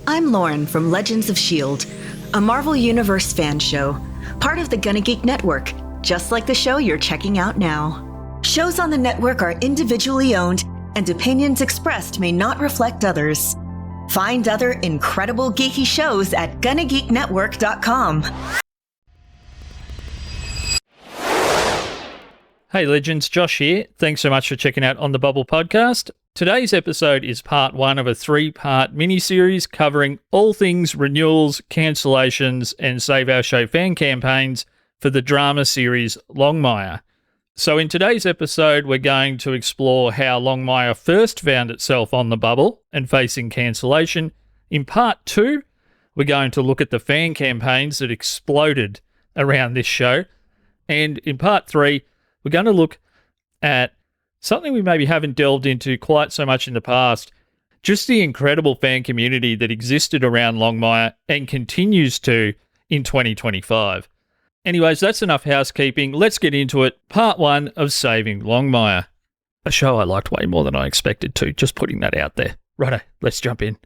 I'm Lauren from Legends of S.H.I.E.L.D., a Marvel Universe fan show, part of the Gonna Geek Network, just like the show you're checking out now. Shows on the network are individually owned, and opinions expressed may not reflect others. Find other incredible geeky shows at GonnaGeekNetwork.com. Hey Legends, Josh here. Thanks so much for checking out On the Bubble podcast. Today's episode is part one of a three-part mini-series covering all things renewals, cancellations, and Save Our Show fan campaigns for the drama series Longmire. So in today's episode, we're going to explore how Longmire first found itself on the bubble and facing cancellation. In part two, we're going to look at the fan campaigns that exploded around this show. And in part three, we're going to look at something we maybe haven't delved into quite so much in the past, just the incredible fan community that existed around Longmire and continues to in 2025. Anyways, that's enough housekeeping. Let's get into it. Part one of Saving Longmire. A show I liked way more than I expected to, just putting that out there. Righto, let's jump in.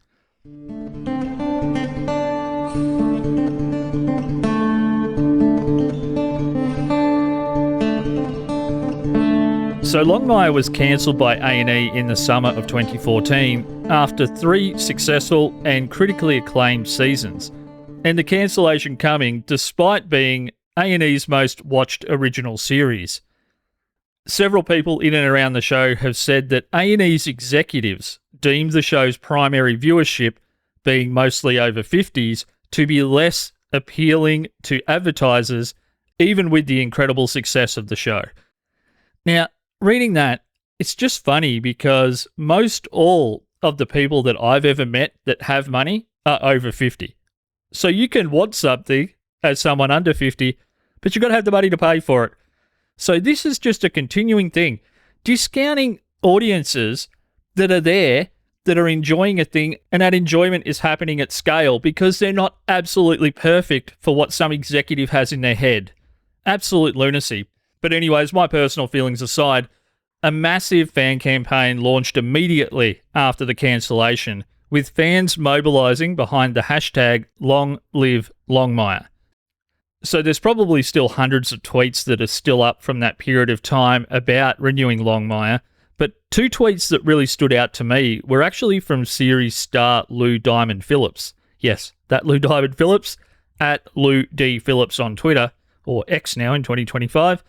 So Longmire was cancelled by A&E in the summer of 2014 after 3 successful and critically acclaimed seasons, and the cancellation coming despite being A&E's most watched original series. Several people in and around the show have said that A&E's executives deemed the show's primary viewership, being mostly over 50s, to be less appealing to advertisers, even with the incredible success of the show. Now, reading that, it's just funny because most all of the people that I've ever met that have money are over 50. So you can want something as someone under 50, but you've got to have the money to pay for it. So this is just a continuing thing, discounting audiences that are there, that are enjoying a thing, and that enjoyment is happening at scale because they're not absolutely perfect for what some executive has in their head. Absolute lunacy. But anyways, my personal feelings aside, a massive fan campaign launched immediately after the cancellation, with fans mobilising behind the hashtag #LongLiveLongmire. So there's probably still hundreds of tweets that are still up from that period of time about renewing Longmire, but 2 tweets that really stood out to me were actually from series star Diamond Phillips. Yes, that Diamond Phillips, at Lou D. Phillips on Twitter, or X now in 2025.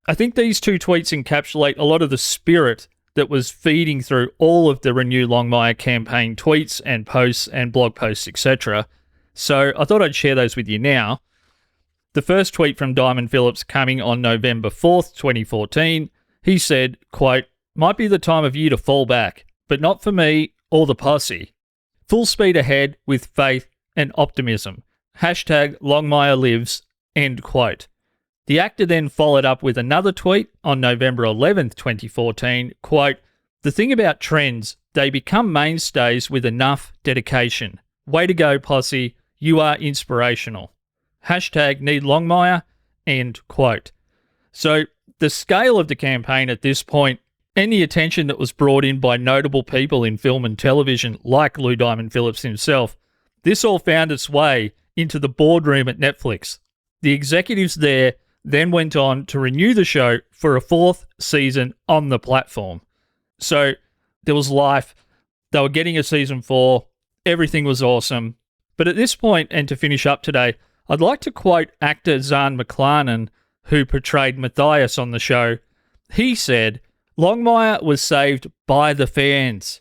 I think these 2 tweets encapsulate a lot of the spirit that was feeding through all of the Renew Longmire campaign tweets and posts and blog posts, etc. So I thought I'd share those with you now. The first tweet from Diamond Phillips coming on November 4th, 2014, he said, quote, "Might be the time of year to fall back, but not for me or the Posse. Full speed ahead with faith and optimism. Hashtag Longmire lives," end quote. The actor then followed up with another tweet on November 11th, 2014, quote, "The thing about trends, they become mainstays with enough dedication. Way to go, Posse. You are inspirational. Hashtag need Longmire," end quote. So the scale of the campaign at this point and the attention that was brought in by notable people in film and television like Lou Diamond Phillips himself, this all found its way into the boardroom at Netflix. The executives there then went on to renew the show for a 4th season on the platform. So there was life. They were getting a season 4. Everything was awesome. But at this point, and to finish up today, I'd like to quote actor Zahn McClarnon, who portrayed Mathias on the show. He said, "Longmire was saved by the fans,"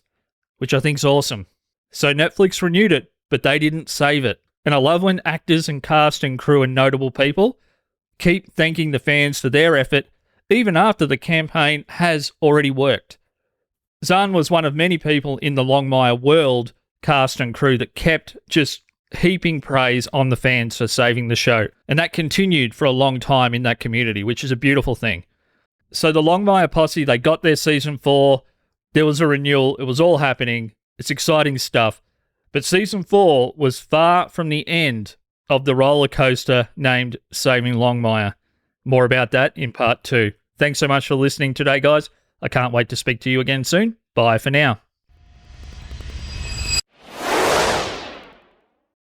which I think's awesome. So Netflix renewed it, but they didn't save it. And I love when actors and cast and crew and notable people keep thanking the fans for their effort, even after the campaign has already worked. Zahn was one of many people in the Longmire world, cast and crew, that kept just heaping praise on the fans for saving the show. And that continued for a long time in that community, which is a beautiful thing. So the Longmire Posse, they got their season 4. There was a renewal. It was all happening. It's exciting stuff. But season 4 was far from the end of the roller coaster named Saving Longmire. More about that in part 2. Thanks so much for listening today, guys. I can't wait to speak to you again soon. Bye for now.